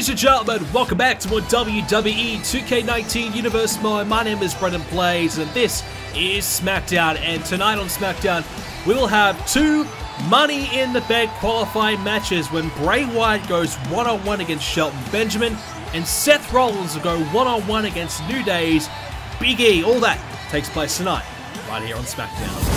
Ladies and gentlemen, welcome back to more WWE 2k19 Universe Mode. My name is BrendenPlayz and this is Smackdown. And tonight on Smackdown, we will have two Money in the Bank qualifying matches when Bray Wyatt goes one-on-one against Shelton Benjamin and Seth Rollins will go one-on-one against New Day's Big E. All that takes place tonight, right here on Smackdown.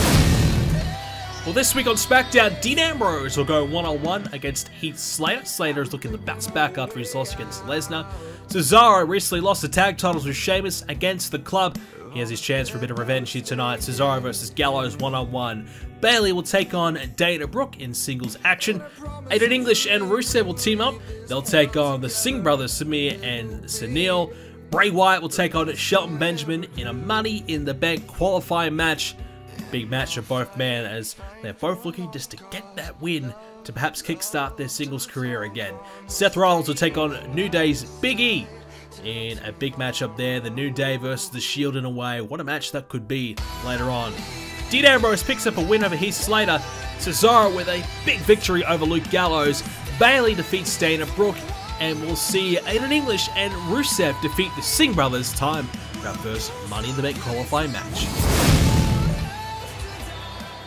Well, this week on Smackdown, Dean Ambrose will go one-on-one against Heath Slater. Slater is looking to bounce back after his loss against Lesnar. Cesaro recently lost the tag titles with Sheamus against the Club. He has his chance for a bit of revenge here tonight. Cesaro versus Gallows one-on-one. Bayley will take on Dana Brooke in singles action. Aiden English and Rusev will team up. They'll take on the Singh brothers, Samir and Sunil. Bray Wyatt will take on Shelton Benjamin in a Money in the Bank qualifying match. Big match for both men as they're both looking just to get that win to perhaps kickstart their singles career again. Seth Rollins will take on New Day's Big E in a big matchup there. The New Day versus the Shield in a way. What a match that could be later on. Dean Ambrose picks up a win over Heath Slater. Cesaro with a big victory over Luke Gallows. Bayley defeats Dana Brooke. And we'll see Aiden English and Rusev defeat the Singh brothers. Time for our first Money in the Bank qualifying match.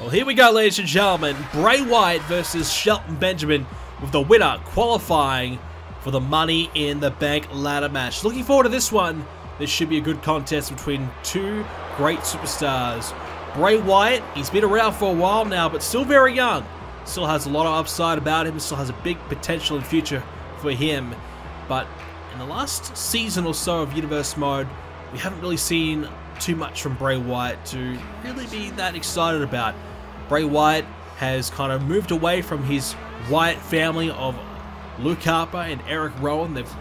Well, here we go, ladies and gentlemen. Bray Wyatt versus Shelton Benjamin with the winner qualifying for the Money in the Bank ladder match. Looking forward to this one. This should be a good contest between two great superstars. Bray Wyatt, he's been around for a while now, but still very young. Still has a lot of upside about him. Still has a big potential in future for him. But in the last season or so of Universe Mode, we haven't really seen too much from Bray Wyatt to really be that excited about. Bray Wyatt has kind of moved away from his Wyatt family of Luke Harper and Eric Rowan. They've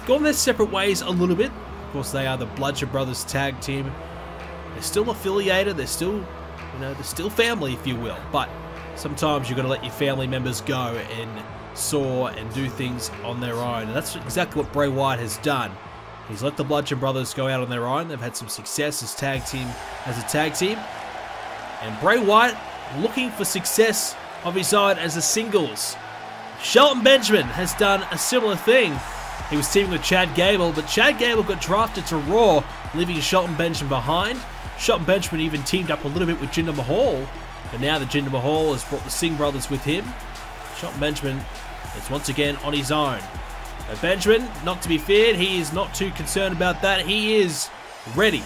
gone their separate ways a little bit. Of course, they are the Bludgeon Brothers tag team. They're still affiliated. They're still, they're still family, if you will. But sometimes you've got to let your family members go and soar and do things on their own. And that's exactly what Bray Wyatt has done. He's let the Bludgeon Brothers go out on their own. They've had some success as a tag team. And Bray Wyatt looking for success of his own as a singles. Shelton Benjamin has done a similar thing. He was teaming with Chad Gable, but Chad Gable got drafted to Raw, leaving Shelton Benjamin behind. Shelton Benjamin even teamed up a little bit with Jinder Mahal, and now that Jinder Mahal has brought the Singh brothers with him, Shelton Benjamin is once again on his own. But Benjamin, not to be feared, he is not too concerned about that. He is ready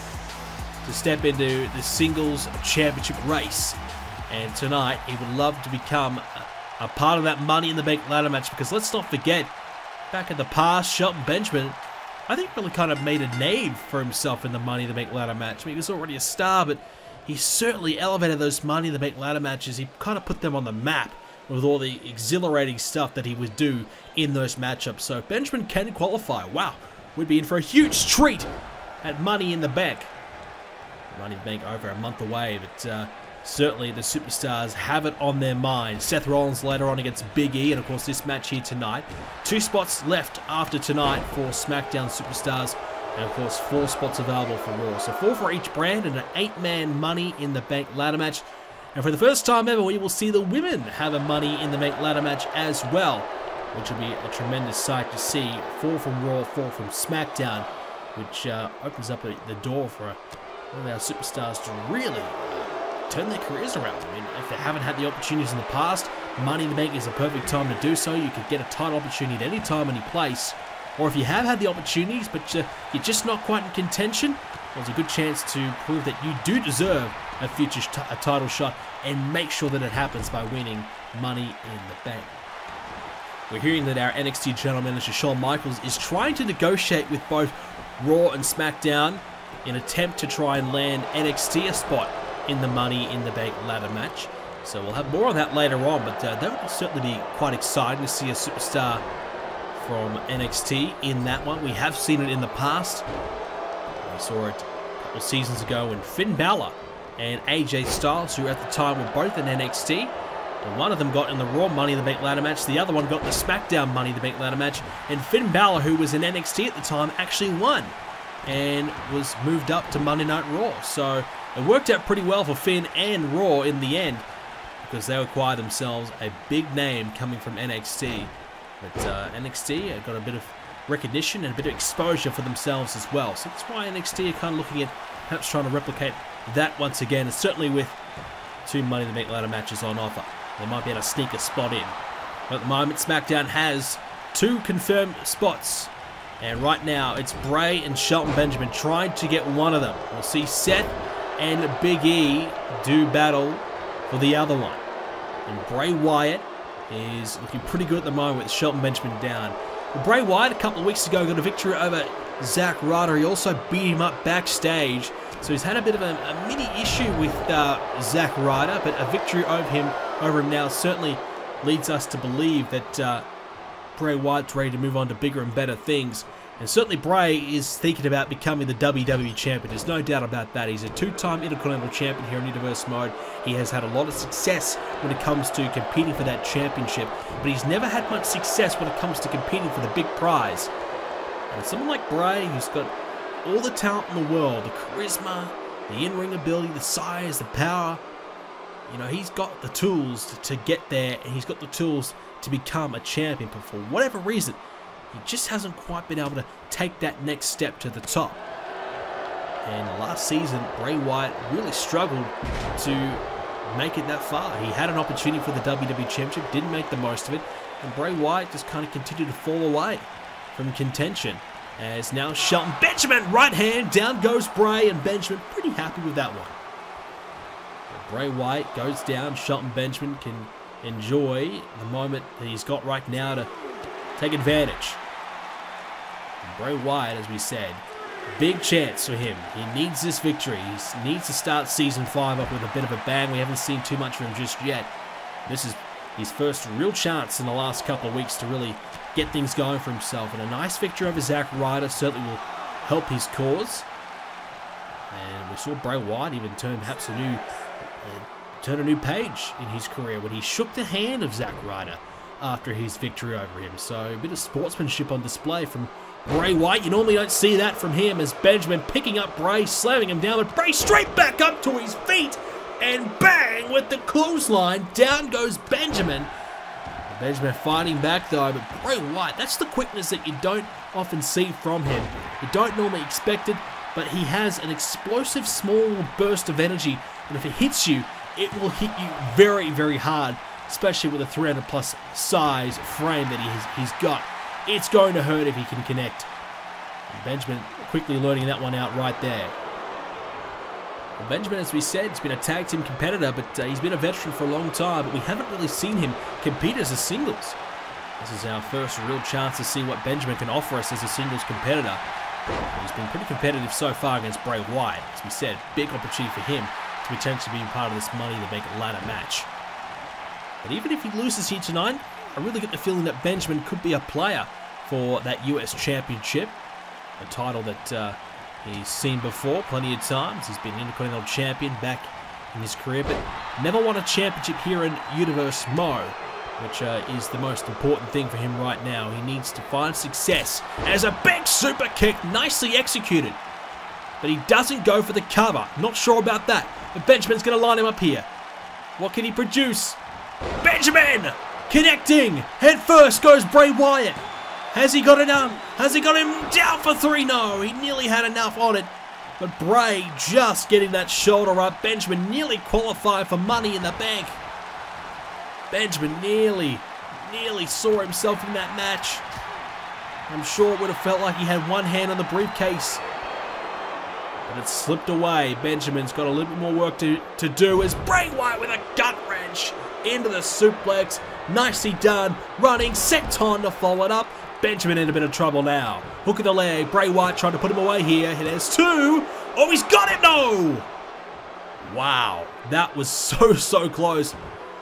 to step into the singles championship race. And tonight, he would love to become a part of that Money in the Bank ladder match, because let's not forget, back in the past, Shelton Benjamin, I think, really kind of made a name for himself in the Money in the Bank ladder match. I mean, he was already a star, but he certainly elevated those Money in the Bank ladder matches. He kind of put them on the map with all the exhilarating stuff that he would do in those matchups. So if Benjamin can qualify, wow, we'd be in for a huge treat at Money in the Bank. Money in the Bank over a month away, but certainly the superstars have it on their mind. Seth Rollins later on against Big E, and of course this match here tonight. 2 spots left after tonight for SmackDown superstars, and of course 4 spots available for Raw. So 4 for each brand and an 8-man Money in the Bank ladder match. And for the first time ever, we will see the women have a Money in the Bank ladder match as well, which will be a tremendous sight to see. 4 from Raw, 4 from SmackDown, which opens up the door for one of our superstars to really turn their careers around. I mean, if they haven't had the opportunities in the past, Money in the Bank is the perfect time to do so. You could get a title opportunity at any time, any place. Or if you have had the opportunities, but you're just not quite in contention, there's a good chance to prove that you do deserve a future title shot and make sure that it happens by winning Money in the Bank. We're hearing that our NXT General Manager Shawn Michaels is trying to negotiate with both Raw and SmackDown in an attempt to try and land NXT a spot in the Money in the Bank ladder match. So we'll have more on that later on, but that would certainly be quite exciting to see a superstar from NXT in that one. We have seen it in the past. We saw it a couple of seasons ago when Finn Balor and AJ Styles, who at the time were both in NXT, and one of them got in the Raw Money in the Bank ladder match, the other one got in the SmackDown Money in the Bank ladder match, and Finn Balor, who was in NXT at the time, actually won and was moved up to Monday Night Raw. So it worked out pretty well for Finn and Raw in the end, because they acquired themselves a big name coming from NXT. But NXT got a bit of recognition and a bit of exposure for themselves as well. So that's why NXT are kind of looking at perhaps trying to replicate that once again, and certainly with 2 Money in the Bank ladder matches on offer, they might be able to sneak a spot in. But at the moment, SmackDown has 2 confirmed spots, and right now it's Bray and Shelton Benjamin trying to get one of them. We'll see Seth and Big E do battle for the other one. And Bray Wyatt is looking pretty good at the moment with Shelton Benjamin down. Well, Bray Wyatt a couple of weeks ago got a victory over Zack Ryder. He also beat him up backstage, so he's had a bit of a mini issue with Zack Ryder, but a victory over him now certainly leads us to believe that Bray Wyatt's ready to move on to bigger and better things. And certainly Bray is thinking about becoming the WWE Champion. There's no doubt about that. He's a 2-time Intercontinental Champion here in Universe Mode. He has had a lot of success when it comes to competing for that championship, but he's never had much success when it comes to competing for the big prize. And someone like Bray, who's got all the talent in the world, the charisma, the in-ring ability, the size, the power, you know, he's got the tools to get there, and he's got the tools to become a champion, but for whatever reason, he just hasn't quite been able to take that next step to the top. And last season, Bray Wyatt really struggled to make it that far. He had an opportunity for the WWE Championship, didn't make the most of it, and Bray Wyatt just kind of continued to fall away from contention. As now Shelton Benjamin, right hand, down goes Bray, and Benjamin pretty happy with that one. But Bray Wyatt goes down, Shelton Benjamin can enjoy the moment that he's got right now to take advantage. And Bray Wyatt, as we said, big chance for him. He needs this victory. He needs to start Season 5 up with a bit of a bang. We haven't seen too much from him just yet. This is his first real chance in the last couple of weeks to really get things going for himself. And a nice victory over Zack Ryder certainly will help his cause. And we saw Bray Wyatt even turn perhaps a new page in his career when he shook the hand of Zack Ryder after his victory over him. So a bit of sportsmanship on display from Bray Wyatt. You normally don't see that from him, as Benjamin picking up Bray, slamming him down, but Bray straight back up to his feet, and bang with the clothesline. Down goes Benjamin. Benjamin fighting back though, but Bray Wyatt, that's the quickness that you don't often see from him. You don't normally expect it, but he has an explosive small burst of energy, and if it hits you, it will hit you very, very hard, especially with a 300 plus size frame that he's got. It's going to hurt if he can connect. And Benjamin quickly learning that one out right there. Well, Benjamin, as we said, has been a tag team competitor, but he's been a veteran for a long time, but we haven't really seen him compete as a singles. This is our first real chance to see what Benjamin can offer us as a singles competitor. He's been pretty competitive so far against Bray Wyatt. As we said, big opportunity for him to potentially be part of this Money in the Bank ladder match. But even if he loses here tonight, I really get the feeling that Benjamin could be a player for that US Championship, a title that he's seen before plenty of times. He's been Intercontinental Champion back in his career, but never won a championship here in Universe Mode, which is the most important thing for him right now. He needs to find success as a big super kick, nicely executed. But he doesn't go for the cover. Not sure about that, but Benjamin's going to line him up here. What can he produce? Benjamin! Connecting! Head first goes Bray Wyatt. Has he got it done? Has he got him down for 3? No, he nearly had enough on it. But Bray just getting that shoulder up. Benjamin nearly qualified for Money in the Bank. Benjamin nearly saw himself in that match. I'm sure it would have felt like he had one hand on the briefcase, but it slipped away. Benjamin's got a little bit more work to do as Bray Wyatt with a gut wrench into the suplex. Nicely done. Running, Senton to follow it up. Benjamin in a bit of trouble now. Hook of the leg. Bray Wyatt trying to put him away here. There's 2. Oh, he's got him. No! Wow. That was so close.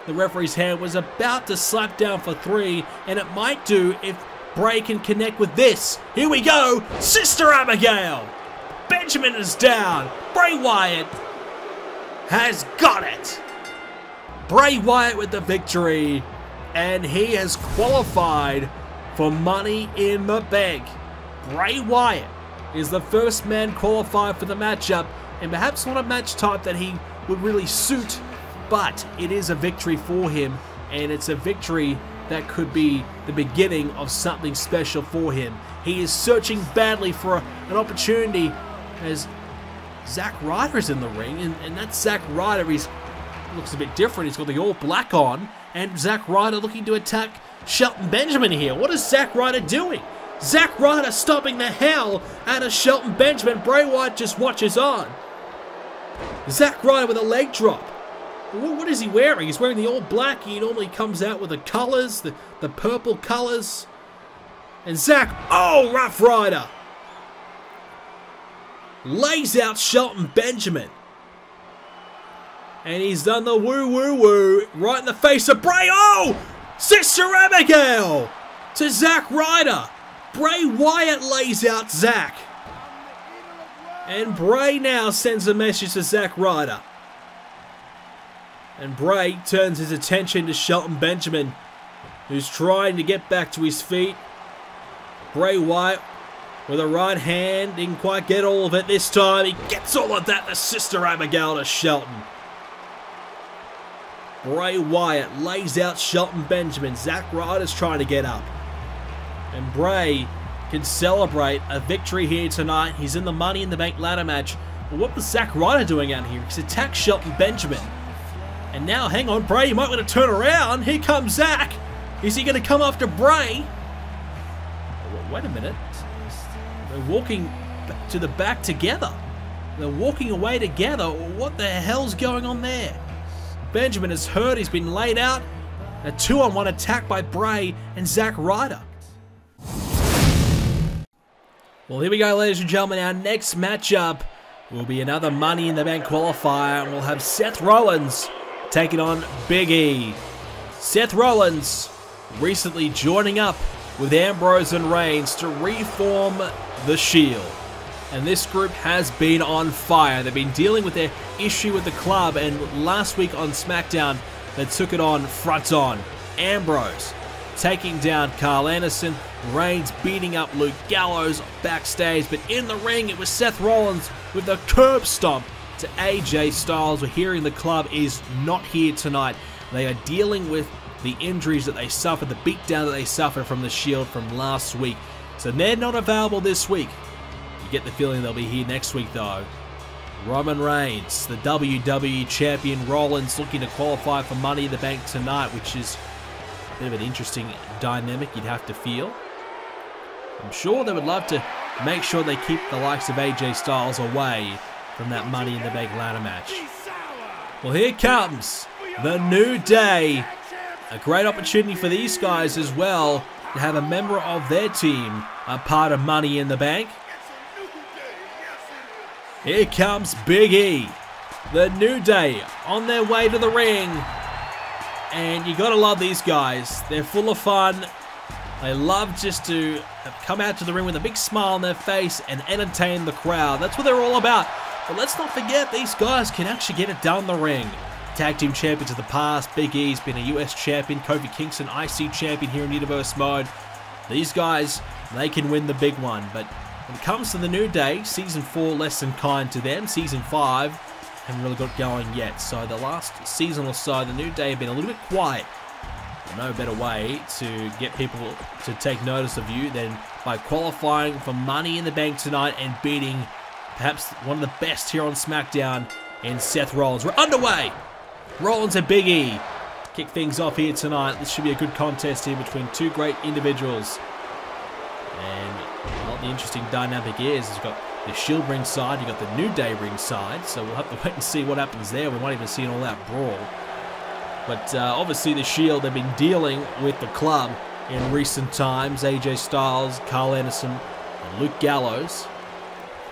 The referee's hand was about to slap down for 3, and it might do if Bray can connect with this. Here we go. Sister Abigail. Benjamin is down. Bray Wyatt has got it. Bray Wyatt with the victory, and he has qualified for Money in the Bank. Bray Wyatt is the first man qualified for the matchup, and perhaps not a match type that he would really suit, but it is a victory for him, and it's a victory that could be the beginning of something special for him. He is searching badly for an opportunity as Zack Ryder is in the ring, and that's Zack Ryder. He looks a bit different. He's got the all black on, and Zack Ryder looking to attack Shelton Benjamin here. What is Zack Ryder doing? Zack Ryder stopping the hell out of Shelton Benjamin. Bray Wyatt just watches on. Zack Ryder with a leg drop. What is he wearing? He's wearing the all black. He normally comes out with the colors, the purple colors. And Zack, oh, Rough Rider, lays out Shelton Benjamin. And he's done the woo right in the face of Bray. Oh! Sister Abigail to Zack Ryder. Bray Wyatt lays out Zack. And Bray now sends a message to Zack Ryder. And Bray turns his attention to Shelton Benjamin, who's trying to get back to his feet. Bray Wyatt with a right hand, didn't quite get all of it this time. He gets all of that to Sister Abigail to Shelton. Bray Wyatt lays out Shelton Benjamin. Zack Ryder's trying to get up. And Bray can celebrate a victory here tonight. He's in the Money in the Bank ladder match. Well, what was Zack Ryder doing out here? He's attacked Shelton Benjamin. And now, hang on, Bray, you might want to turn around. Here comes Zack. Is he going to come after Bray? Oh, wait a minute. They're walking to the back together. They're walking away together. What the hell's going on there? Benjamin is hurt. He's been laid out. A 2-on-1 attack by Bray and Zack Ryder. Well, here we go, ladies and gentlemen. Our next matchup will be another Money in the Bank qualifier, and we'll have Seth Rollins taking on Big E. Seth Rollins recently joining up with Ambrose and Reigns to reform the Shield. And this group has been on fire. They've been dealing with their issue with the club, and last week on Smackdown, they took it on front on. Ambrose taking down Carl Anderson, Reigns beating up Luke Gallows backstage, but in the ring it was Seth Rollins with a curb stomp to AJ Styles. We're hearing the club is not here tonight. They are dealing with the injuries that they suffered, the beatdown that they suffered from the Shield from last week. So they're not available this week. You get the feeling they'll be here next week though. Roman Reigns, the WWE Champion, Rollins looking to qualify for Money in the Bank tonight, which is a bit of an interesting dynamic you'd have to feel. I'm sure they would love to make sure they keep the likes of AJ Styles away from that Money in the Bank ladder match. Well, here comes the New Day. A great opportunity for these guys as well to have a member of their team a part of Money in the Bank. Here comes Big E. The New Day on their way to the ring. And you gotta love these guys. They're full of fun. They love just to come out to the ring with a big smile on their face and entertain the crowd. That's what they're all about. But let's not forget, these guys can actually get it done in the ring. Tag Team Champions of the past. Big E's been a US Champion. Kofi Kingston, IC Champion here in Universe Mode. These guys, they can win the big one. But when it comes to the New Day, Season 4 less than kind to them. Season 5 haven't really got going yet. So the last season or so, the New Day have been a little bit quiet. No better way to get people to take notice of you than by qualifying for Money in the Bank tonight and beating perhaps one of the best here on SmackDown in Seth Rollins. We're underway. Rollins and Big E kick things off here tonight. This should be a good contest here between two great individuals. And what the interesting dynamic is you've got the Shield ringside, you've got the New Day ringside, so we'll have to wait and see what happens there. We might even see an all-out brawl. But obviously the Shield have been dealing with the club in recent times. AJ Styles, Carl Anderson, and Luke Gallows.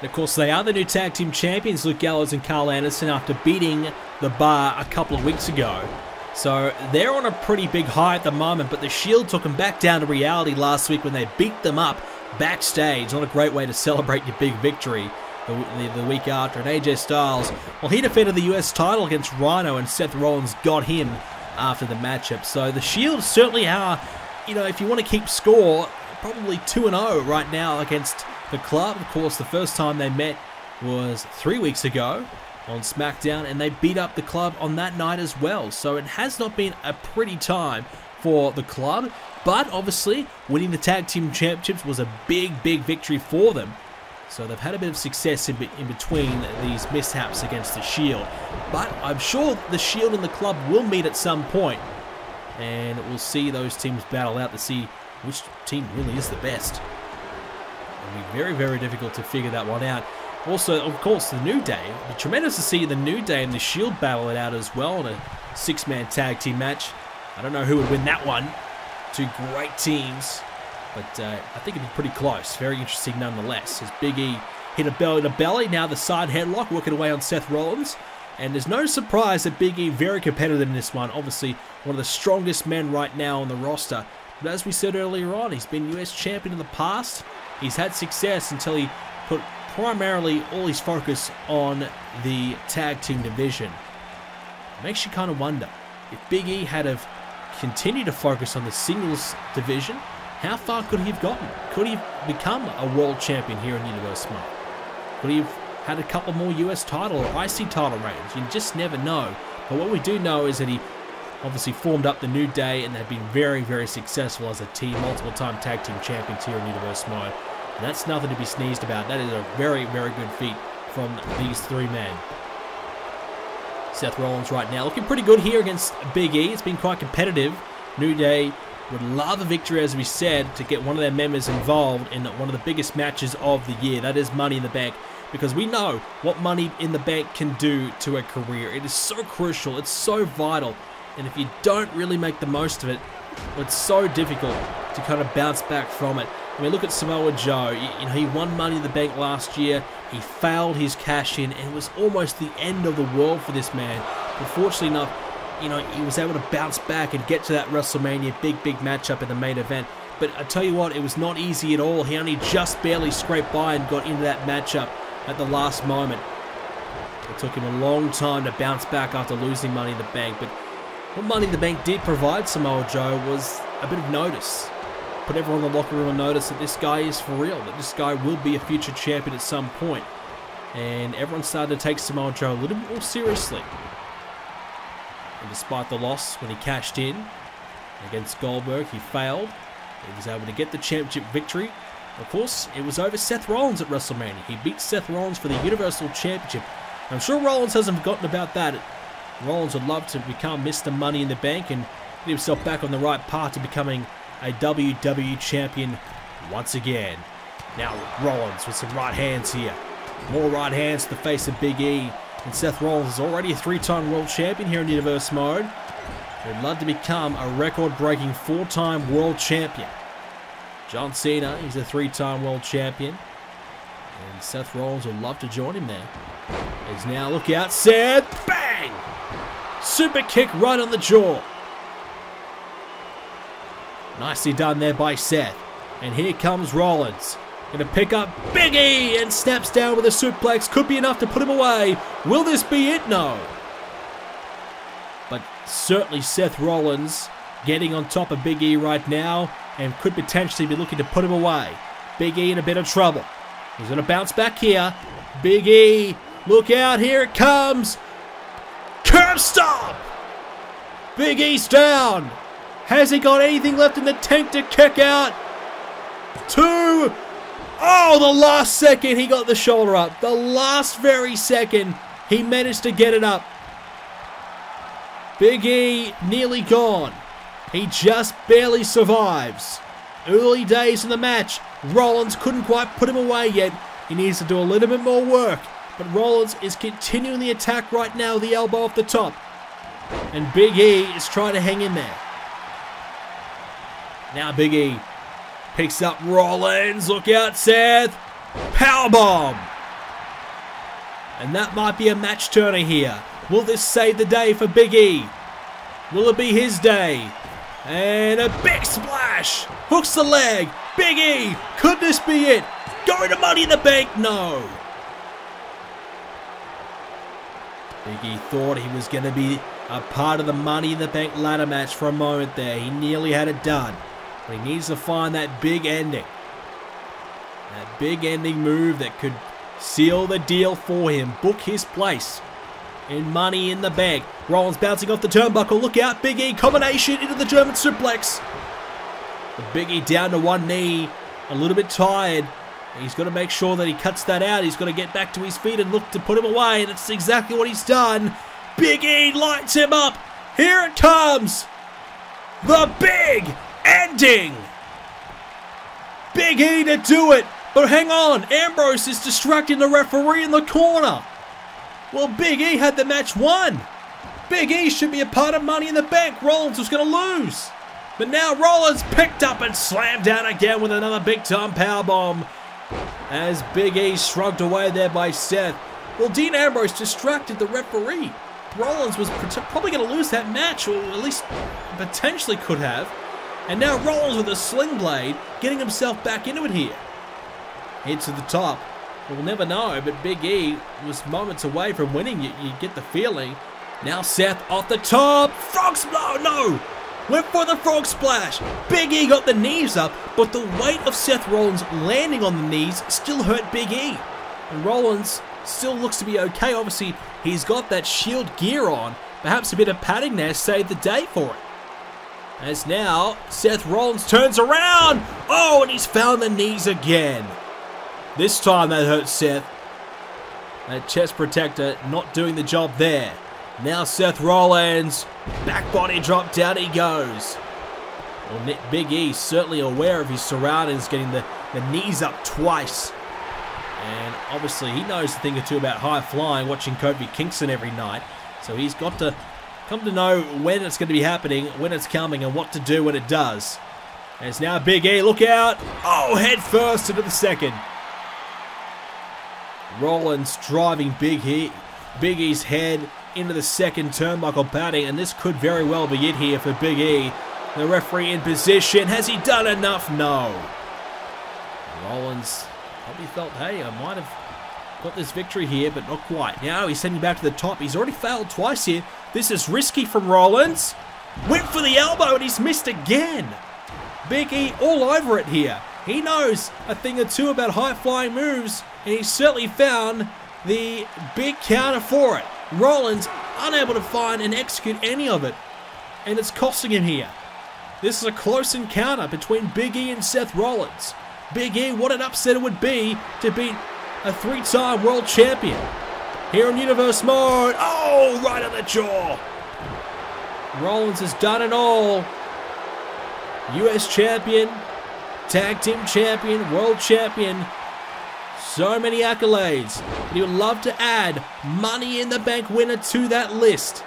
And of course they are the new tag team champions, Luke Gallows and Carl Anderson, after beating the Bar a couple of weeks ago. So they're on a pretty big high at the moment, but the Shield took them back down to reality last week when they beat them up backstage. Not a great way to celebrate your big victory the week after. And AJ Styles, well, he defended the US title against Rhino, and Seth Rollins got him after the matchup. So the Shield certainly are, you know, if you want to keep score, probably 2-0 right now against the club. Of course, the first time they met was 3 weeks ago on SmackDown, and they beat up the club on that night as well. So it has not been a pretty time for the club. But obviously, winning the Tag Team Championships was a big victory for them. So they've had a bit of success in between these mishaps against the Shield. But I'm sure the Shield and the club will meet at some point. And we'll see those teams battle out to see which team really is the best. It'll be very difficult to figure that one out. Also, of course, the New Day. It'll be tremendous to see the New Day and the Shield battle it out as well in a 6-man tag team match. I don't know who would win that one. Two great teams. But I think it'd be pretty close. Very interesting nonetheless. As Big E hit a belly to belly. Now the side headlock working away on Seth Rollins. And there's no surprise that Big E very competitive in this one. Obviously, one of the strongest men right now on the roster. But as we said earlier on, he's been US champion in the past. He's had success until he put primarily all his focus on the tag team division. It makes you kind of wonder, if Big E had have continued to focus on the singles division, how far could he have gotten? Could he have become a world champion here in Universe Smack? Could he have had a couple more US title or IC title reigns? You just never know. But what we do know is that he obviously formed up the New Day, and they've been very successful as a team, multiple time tag team champions here in Universe Mode. And that's nothing to be sneezed about. That is a very good feat from these three men. Seth Rollins right now looking pretty good here against Big E. It's been quite competitive. New Day would love a victory, as we said, to get one of their members involved in one of the biggest matches of the year. That is Money in the Bank. Because we know what Money in the Bank can do to a career. It is so crucial. It's so vital. And if you don't really make the most of it, it's so difficult to kind of bounce back from it. I mean, look at Samoa Joe. You know, he won Money in the Bank last year. He failed his cash in, and it was almost the end of the world for this man. But fortunately enough, you know, he was able to bounce back and get to that WrestleMania big matchup in the main event. But I tell you what, it was not easy at all. He only just barely scraped by and got into that matchup at the last moment. It took him a long time to bounce back after losing Money in the Bank. But what Money in the Bank did provide Samoa Joe was a bit of notice. Put everyone in the locker room on notice that this guy is for real, that this guy will be a future champion at some point. And everyone started to take Samoa Joe a little bit more seriously. And despite the loss when he cashed in against Goldberg, he failed. He was able to get the championship victory. Of course, it was over Seth Rollins at WrestleMania. He beat Seth Rollins for the Universal Championship. I'm sure Rollins hasn't forgotten about that. Rollins would love to become Mr. Money in the Bank and get himself back on the right path to becoming a WWE Champion once again. Now Rollins with some right hands here. More right hands to the face of Big E. And Seth Rollins is already a 3-time World Champion here in Universe Mode. He'd love to become a record-breaking 4-time World Champion. John Cena, he's a 3-time World Champion. And Seth Rollins would love to join him there. As now, look out, Seth! Bang! Super kick right on the jaw. Nicely done there by Seth. And here comes Rollins. Going to pick up Big E and snaps down with a suplex. Could be enough to put him away. Will this be it? No. But certainly Seth Rollins getting on top of Big E right now and could potentially be looking to put him away. Big E in a bit of trouble. He's going to bounce back here. Big E, look out, here it comes. Curb stop! Big E's down. Has he got anything left in the tank to kick out? 2. Oh, the last second he got the shoulder up. The last very second he managed to get it up. Big E nearly gone. He just barely survives. Early days in the match. Rollins couldn't quite put him away yet. He needs to do a little bit more work. But Rollins is continuing the attack right now, the elbow off the top. And Big E is trying to hang in there. Now Big E picks up Rollins. Look out, Seth. Powerbomb. And that might be a match turner here. Will this save the day for Big E? Will it be his day? And a big splash. Hooks the leg. Big E. Could this be it? Going to Money in the Bank? No. Big E thought he was going to be a part of the Money in the Bank ladder match for a moment there. He nearly had it done. But he needs to find that big ending. That big ending move that could seal the deal for him. Book his place in Money in the Bank. Rollins bouncing off the turnbuckle. Look out, Big E combination into the German suplex. The Big E down to one knee, a little bit tired. He's got to make sure that he cuts that out. He's got to get back to his feet and look to put him away, and that's exactly what he's done. Big E lights him up. Here it comes. The big ending. Big E to do it. But hang on, Ambrose is distracting the referee in the corner. Well, Big E had the match won. Big E should be a part of Money in the Bank. Rollins was going to lose. But now Rollins picked up and slammed down again with another big-time powerbomb as Big E shrugged away there by Seth. Well, Dean Ambrose distracted the referee. Rollins was probably going to lose that match, or at least potentially could have. And now Rollins with a sling blade, getting himself back into it here. Head to the top. We'll never know, but Big E was moments away from winning. You get the feeling. Now Seth off the top. Frog splash. No! Went for the frog splash. Big E got the knees up, but the weight of Seth Rollins landing on the knees still hurt Big E. And Rollins still looks to be okay. Obviously, he's got that Shield gear on. Perhaps a bit of padding there saved the day for it. As now, Seth Rollins turns around. Oh, and he's found the knees again. This time that hurt Seth. That chest protector not doing the job there. Now Seth Rollins, back body drop, down he goes. Well, Big E certainly aware of his surroundings, getting the knees up twice. And obviously he knows a thing or two about high flying, watching Kofi Kingston every night. So he's got to come to know when it's going to be happening, when it's coming, and what to do when it does. There's now Big E, look out. Oh, head first into the second. Rollins driving Big E's head into the second turnbuckle padding, and this could very well be it here for Big E. The referee in position. Has he done enough? No. Rollins probably felt, hey, I might have got this victory here, but not quite. Now he's sending back to the top. He's already failed twice here. This is risky from Rollins. Went for the elbow and he's missed again. Big E all over it here. He knows a thing or two about high-flying moves, and he's certainly found the big counter for it. Rollins unable to find and execute any of it, and it's costing him here. This is a close encounter between Big E and Seth Rollins. Big E, what an upset it would be to beat a three-time world champion. Here in Universe Mode, oh, right on the jaw. Rollins has done it all. US champion, tag team champion, world champion. So many accolades, but he would love to add Money in the Bank winner to that list.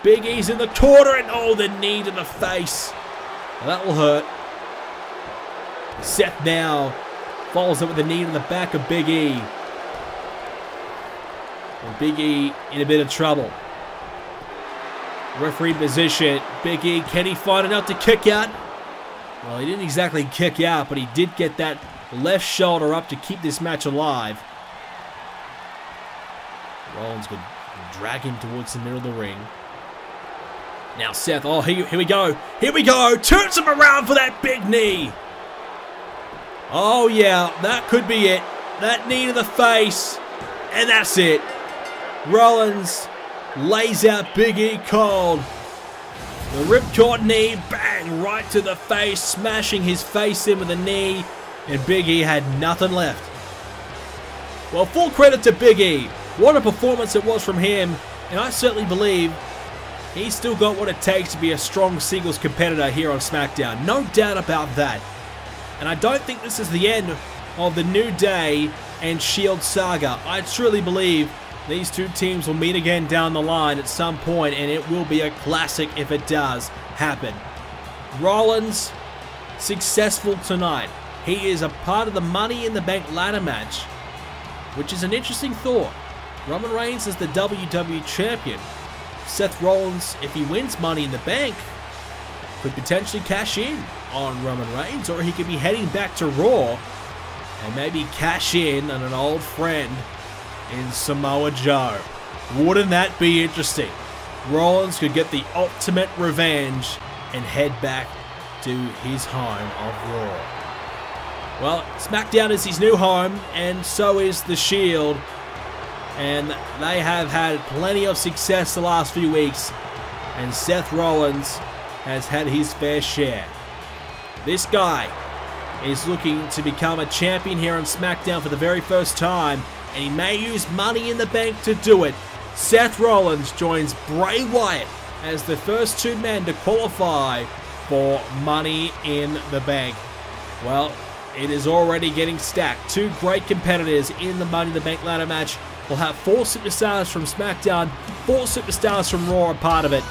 Big E's in the corner, and oh, the knee to the face. Well, that will hurt. Seth now follows up with a knee to the back of Big E. And Big E in a bit of trouble. Referee position. Big E, can he find enough to kick out? Well, he didn't exactly kick out, but he did get that left shoulder up to keep this match alive. Rollins would drag him towards the middle of the ring. Now Seth, oh, here we go. Here we go. Turns him around for that big knee. Oh, yeah, that could be it. That knee to the face. And that's it. Rollins lays out Big E cold. The ripcord knee, bang, right to the face, smashing his face in with a knee. And Big E had nothing left. Well, full credit to Big E. What a performance it was from him. And I certainly believe he's still got what it takes to be a strong singles competitor here on SmackDown. No doubt about that. And I don't think this is the end of the New Day and Shield saga. I truly believe these two teams will meet again down the line at some point, and it will be a classic if it does happen. Rollins, successful tonight. He is a part of the Money in the Bank ladder match, which is an interesting thought. Roman Reigns is the WWE Champion. Seth Rollins, if he wins Money in the Bank, could potentially cash in on Roman Reigns, or he could be heading back to Raw and maybe cash in on an old friend in Samoa Joe. Wouldn't that be interesting? Rollins could get the ultimate revenge and head back to his home of Raw. Well, SmackDown is his new home, and so is the Shield. and they have had plenty of success the last few weeks, and Seth Rollins has had his fair share. This guy is looking to become a champion here on Smackdown for the very first time, and he may use Money in the Bank to do it. Seth Rollins joins Bray Wyatt as the first two men to qualify for Money in the Bank. Well, it is already getting stacked. Two great competitors in the Money in the Bank ladder match. We'll have 4 superstars from SmackDown, 4 superstars from Raw a part of it.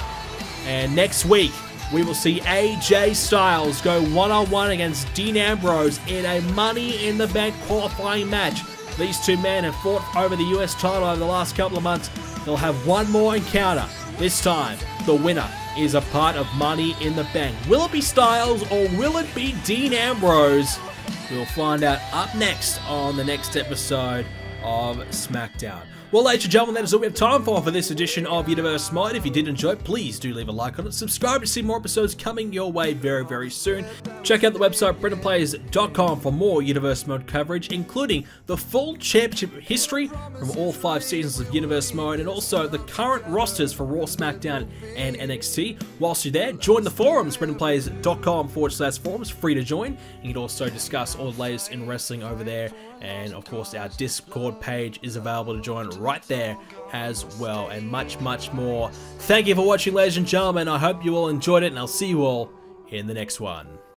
And next week, we will see AJ Styles go one-on-one against Dean Ambrose in a Money in the Bank qualifying match. These two men have fought over the US title over the last couple of months. They'll have one more encounter. This time, the winner is a part of Money in the Bank. Will it be Styles or will it be Dean Ambrose? We'll find out up next on the next episode of SmackDown. Well, ladies and gentlemen, that is all we have time for this edition of Universe Mode. If you did enjoy it, please do leave a like on it. Subscribe to see more episodes coming your way very, very soon. Check out the website BrendenPlayz.com for more Universe Mode coverage, including the full championship history from all 5 seasons of Universe Mode, and also the current rosters for Raw, SmackDown, and NXT. Whilst you're there, join the forums, BrendenPlayz.com/forums, free to join. You can also discuss all the latest in wrestling over there. And of course, our Discord page is available to join right there as well, and much, much more. Thank you for watching, ladies and gentlemen. I hope you all enjoyed it, and I'll see you all in the next one.